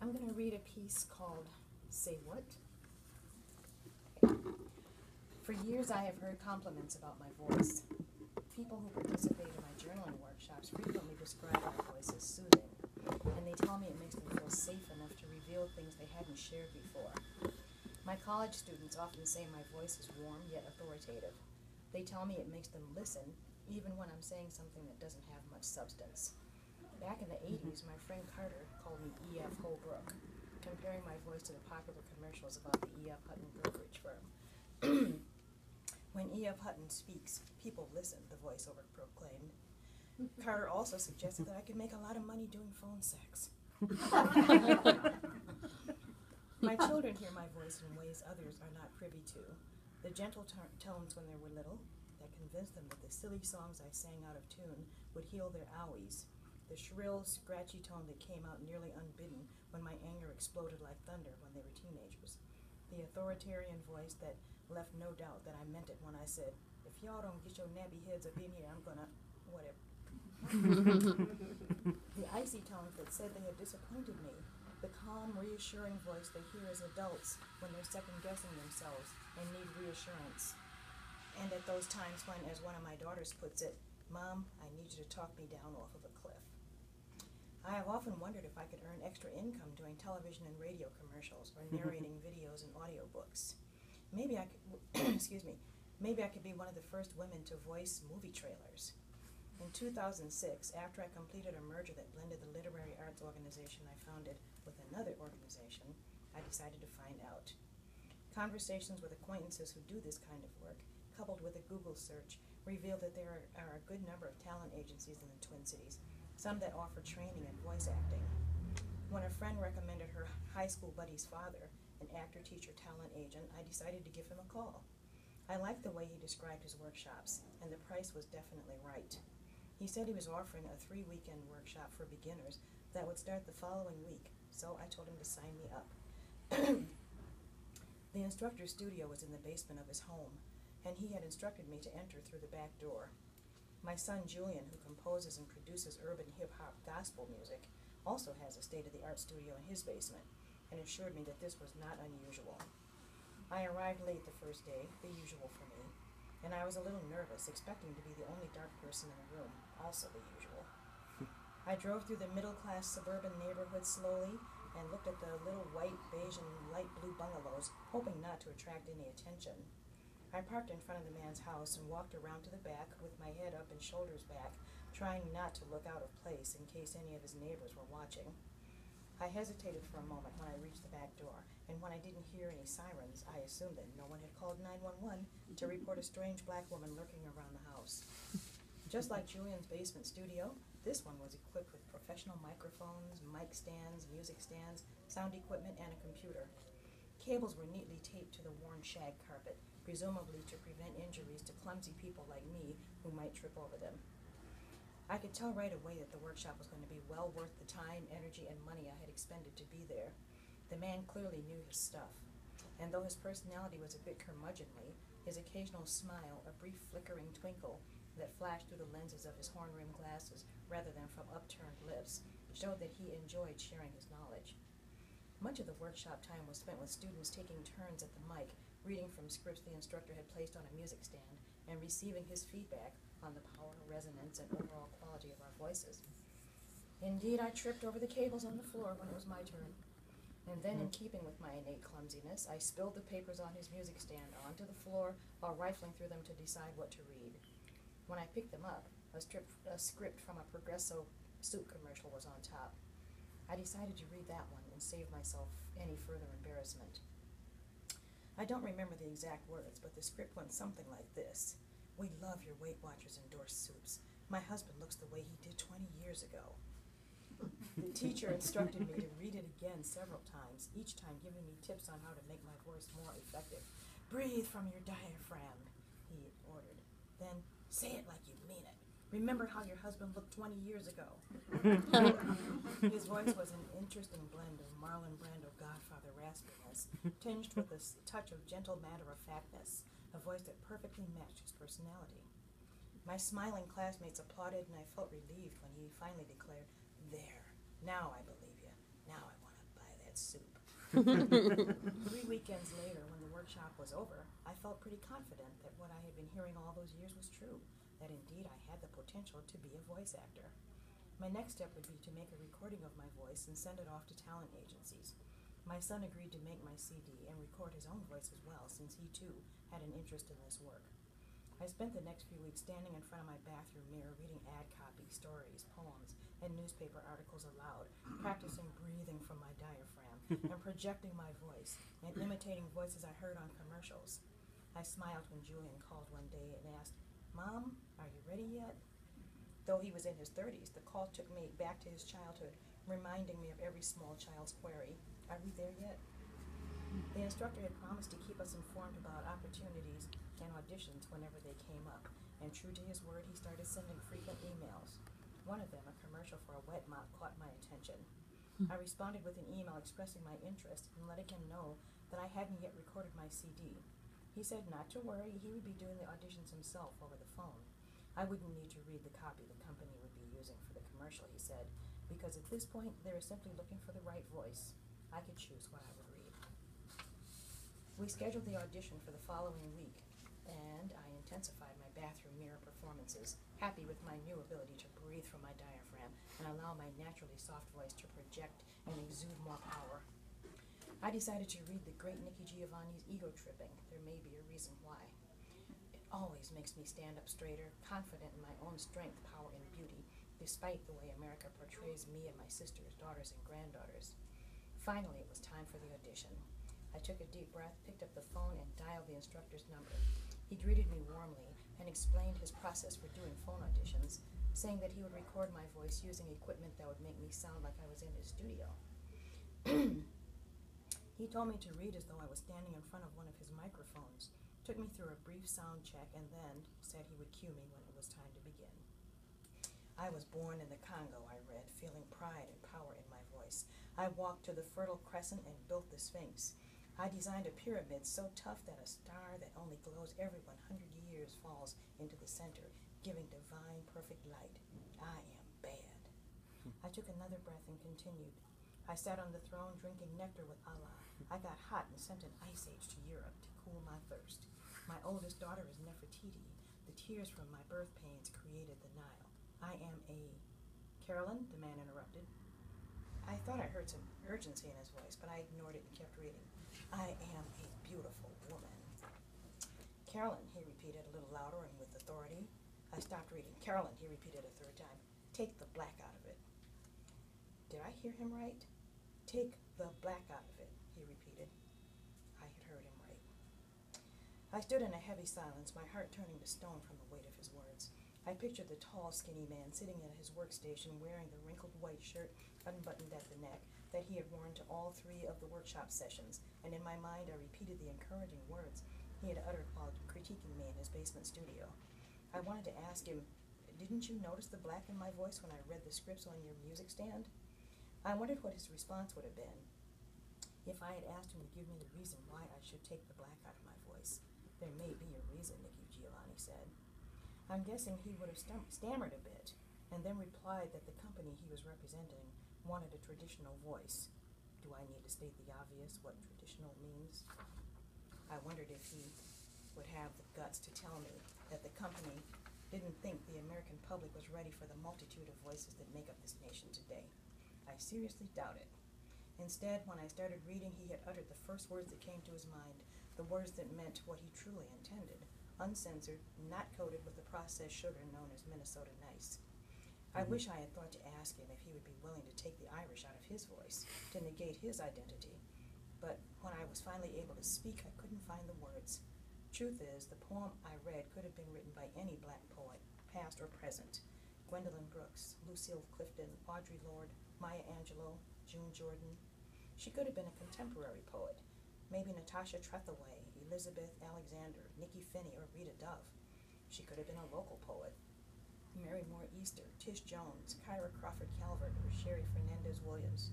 I'm going to read a piece called Say What? For years I have heard compliments about my voice. People who participate in my journaling workshops frequently describe my voice as soothing, and they tell me it makes them feel safe enough to reveal things they hadn't shared before. My college students often say my voice is warm yet authoritative. They tell me it makes them listen, even when I'm saying something that doesn't have much substance. Back in the 80s, my friend Carter called me E.F. Holbrook, comparing my voice to the popular commercials about the E.F. Hutton brokerage firm. When E.F. Hutton speaks, people listen, the voiceover proclaimed. Carter also suggested that I could make a lot of money doing phone sex. My children hear my voice in ways others are not privy to. The gentle tones when they were little that convinced them that the silly songs I sang out of tune would heal their owies. The shrill, scratchy tone that came out nearly unbidden when my anger exploded like thunder when they were teenagers. The authoritarian voice that left no doubt that I meant it when I said, if y'all don't get your nappy heads up in here, I'm gonna, whatever. The icy tones that said they had disappointed me. The calm, reassuring voice they hear as adults when they're second-guessing themselves and need reassurance. And at those times when, as one of my daughters puts it, Mom, I need you to talk me down off of a cliff. I have often wondered if I could earn extra income doing television and radio commercials or narrating videos and audiobooks. Maybe I could, maybe I could be one of the first women to voice movie trailers. In 2006, after I completed a merger that blended the literary arts organization I founded with another organization, I decided to find out. Conversations with acquaintances who do this kind of work, coupled with a Google search, revealed that there are a good number of talent agencies in the Twin Cities, some that offer training in voice acting. When a friend recommended her high school buddy's father, an actor, teacher, talent agent, I decided to give him a call. I liked the way he described his workshops, and the price was definitely right. He said he was offering a 3-weekend workshop for beginners that would start the following week, so I told him to sign me up. The instructor's studio was in the basement of his home, and he had instructed me to enter through the back door. My son Julian, who composes and produces urban hip-hop gospel music, also has a state-of-the-art studio in his basement, and assured me that this was not unusual. I arrived late the first day, the usual for me, and I was a little nervous, expecting to be the only dark person in the room, also the usual. I drove through the middle-class suburban neighborhood slowly and looked at the little white, beige, and light blue bungalows, hoping not to attract any attention. I parked in front of the man's house and walked around to the back with my head up and shoulders back, trying not to look out of place in case any of his neighbors were watching. I hesitated for a moment when I reached the back door, and when I didn't hear any sirens, I assumed that no one had called 911 to report a strange black woman lurking around the house. Just like Julian's basement studio, this one was equipped with professional microphones, mic stands, music stands, sound equipment, and a computer. Cables were neatly taped to the worn shag carpet, presumably to prevent injuries to clumsy people like me who might trip over them. I could tell right away that the workshop was going to be well worth the time, energy, and money I had expended to be there. The man clearly knew his stuff, and though his personality was a bit curmudgeonly, his occasional smile, a brief flickering twinkle that flashed through the lenses of his horn-rimmed glasses rather than from upturned lips, showed that he enjoyed sharing his knowledge. Much of the workshop time was spent with students taking turns at the mic, reading from scripts the instructor had placed on a music stand, and receiving his feedback on the power, resonance, and overall quality of our voices. Indeed, I tripped over the cables on the floor when it was my turn. And then, in keeping with my innate clumsiness, I spilled the papers on his music stand onto the floor while rifling through them to decide what to read. When I picked them up, a script from a Progresso soup commercial was on top. I decided to read that one and save myself any further embarrassment. I don't remember the exact words, but the script went something like this. We love your Weight Watchers endorsed soups. My husband looks the way he did 20 years ago. The teacher instructed me to read it again several times, each time giving me tips on how to make my voice more effective. Breathe from your diaphragm, he ordered. Then say it like you mean it. Remember how your husband looked 20 years ago. His voice was an interesting blend of Marlon Brando Godfather raspiness, tinged with a touch of gentle matter-of-factness, a voice that perfectly matched his personality. My smiling classmates applauded, and I felt relieved when he finally declared, "There, now I believe you. Now I want to buy get soup. 3 weekends later, when the workshop was over, I felt pretty confident that what I had been hearing all those years was true, that indeed I had the potential to be a voice actor. My next step would be to make a recording of my voice and send it off to talent agencies. My son agreed to make my CD and record his own voice as well, since he too had an interest in this work. I spent the next few weeks standing in front of my bathroom mirror reading ad copy, stories, poems, and newspaper articles aloud, practicing breathing from my diaphragm, and projecting my voice, and imitating voices I heard on commercials. I smiled when Julian called one day and asked, "Mom, are you ready yet?" Though he was in his 30s, the call took me back to his childhood, reminding me of every small child's query, "Are we there yet?" The instructor had promised to keep us informed about opportunities and auditions whenever they came up, and true to his word, he started sending frequent emails. One of them, a commercial for a wet mop, caught my attention. I responded with an email expressing my interest and letting him know that I hadn't yet recorded my CD. He said not to worry, he would be doing the auditions himself over the phone. I wouldn't need to read the copy the company would be using for the commercial, he said, because at this point they were simply looking for the right voice. I could choose what I would read. We scheduled the audition for the following week, and I intensified my bathroom mirror performances, happy with my new ability to breathe from my diaphragm and allow my naturally soft voice to project and exude more power. I decided to read the great Nikki Giovanni's Ego Tripping. There may be a reason why. It always makes me stand up straighter, confident in my own strength, power, and beauty, despite the way America portrays me and my sisters, daughters, and granddaughters. Finally, it was time for the audition. I took a deep breath, picked up the phone, and dialed the instructor's number. He greeted me warmly and explained his process for doing phone auditions, saying that he would record my voice using equipment that would make me sound like I was in his studio. He told me to read as though I was standing in front of one of his microphones, took me through a brief sound check, and then said he would cue me when it was time to begin. I was born in the Congo, I read, feeling pride and power in my voice. I walked to the Fertile Crescent and built the Sphinx. I designed a pyramid so tough that a star that only glows every 100 years falls into the center, giving divine, perfect light. I am bad. I took another breath and continued. I sat on the throne drinking nectar with Allah. I got hot and sent an ice age to Europe to cool my thirst. My oldest daughter is Nefertiti. The tears from my birth pains created the Nile. I am a... Carolyn, the man interrupted. I thought I heard some urgency in his voice, but I ignored it and kept reading. I am a beautiful woman. Carolyn, he repeated a little louder and with authority. I stopped reading. Carolyn, he repeated a third time. Take the black out of it. Did I hear him right? Take the black out of it, he repeated. I had heard him right. I stood in a heavy silence, my heart turning to stone from the weight of his words. I pictured the tall, skinny man sitting at his workstation wearing the wrinkled white shirt unbuttoned at the neck that he had worn to all 3 of the workshop sessions, and in my mind I repeated the encouraging words he had uttered while critiquing me in his basement studio. I wanted to ask him, didn't you notice the black in my voice when I read the scripts on your music stand? I wondered what his response would have been if I had asked him to give me the reason why I should take the black out of my voice. There may be a reason, Nikki Giovanni said. I'm guessing he would have stammered a bit, and then replied that the company he was representing wanted a traditional voice. Do I need to state the obvious, what traditional means? I wondered if he would have the guts to tell me that the company didn't think the American public was ready for the multitude of voices that make up this nation today. I seriously doubt it. Instead, when I started reading, he had uttered the first words that came to his mind, the words that meant what he truly intended, uncensored, not coated with the processed sugar known as Minnesota Nice. I wish I had thought to ask him if he would be willing to take the Irish out of his voice, to negate his identity. But when I was finally able to speak, I couldn't find the words. Truth is, the poem I read could have been written by any black poet, past or present. Gwendolyn Brooks, Lucille Clifton, Audre Lorde, Maya Angelou, June Jordan. She could have been a contemporary poet, maybe Natasha Trethewey, Elizabeth Alexander, Nikki Finney, or Rita Dove. She could have been a local poet, Mary Moore Easter, Tish Jones, Kyra Crawford Calvert, or Sherry Fernandez Williams.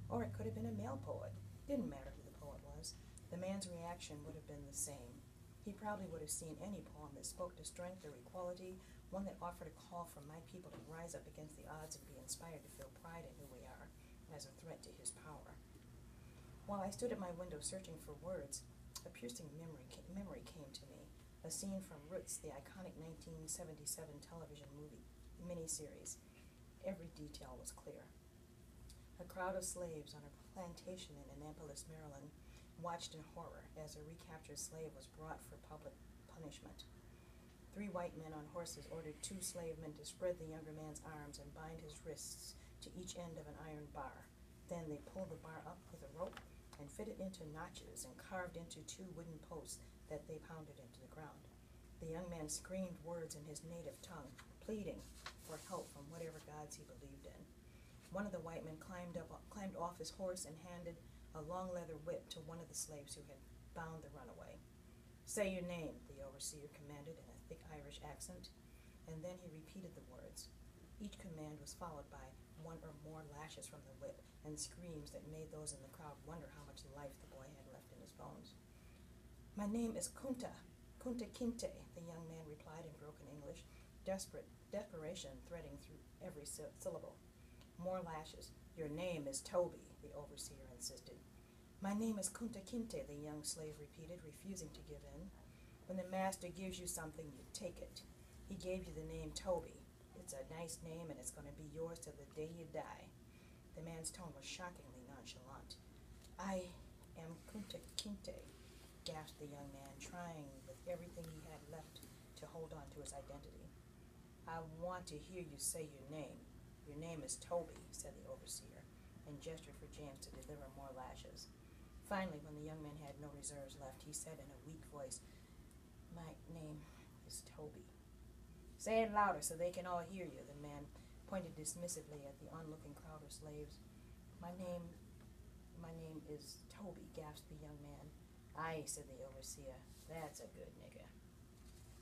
Or it could have been a male poet. Didn't matter who the poet was. The man's reaction would have been the same. He probably would have seen any poem that spoke to strength or equality, one that offered a call for my people to rise up against the odds and be inspired to feel pride in who we are, as a threat to his power. While I stood at my window searching for words, a piercing memory came to me, a scene from Roots, the iconic 1977 television miniseries. Every detail was clear. A crowd of slaves on a plantation in Annapolis, Maryland, watched in horror as a recaptured slave was brought for public punishment. 3 white men on horses ordered 2 slave men to spread the younger man's arms and bind his wrists to each end of an iron bar. Then they pulled the bar up with a rope and fit it into notches and carved into 2 wooden posts that they pounded into the ground. The young man screamed words in his native tongue, pleading for help from whatever gods he believed in. One of the white men climbed off his horse and handed a long leather whip to one of the slaves who had bound the runaway. "Say your name," the overseer commanded in a thick Irish accent, and then he repeated the words. Each command was followed by 1 or more lashes from the whip and screams that made those in the crowd wonder how much life the boy had left in his bones. "My name is Kunta Kinte," the young man replied in broken English, desperation threading through every syllable. More lashes. "Your name is Toby," the overseer insisted. "My name is Kunta Kinte," the young slave repeated, refusing to give in. "When the master gives you something, you take it. He gave you the name Toby. It's a nice name, and it's going to be yours till the day you die." The man's tone was shockingly nonchalant. "I am Kunta Kinte," gasped the young man, trying with everything he had left to hold on to his identity. "I want to hear you say your name. Your name is Toby," said the overseer, and gestured for James to deliver more lashes. Finally, when the young man had no reserves left, he said in a weak voice, "My name is Toby." "Say it louder so they can all hear you," the man pointed dismissively at the onlooking crowd of slaves. My name is Toby," gasped the young man. "Aye," said the overseer, "that's a good nigger."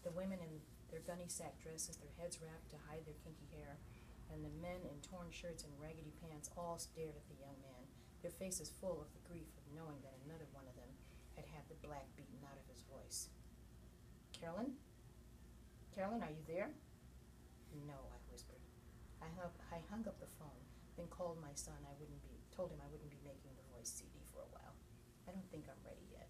The women in their gunny sack dresses, their heads wrapped to hide their kinky hair, and the men in torn shirts and raggedy pants all stared at the young man, their faces full of the grief of knowing that another one of them had had the black beaten out of his voice. "Carolyn? Carolyn, are you there?" "No," I whispered. I hung up the phone, then called my son. Told him I wouldn't be making the voice CD for a while. "I don't think I'm ready yet."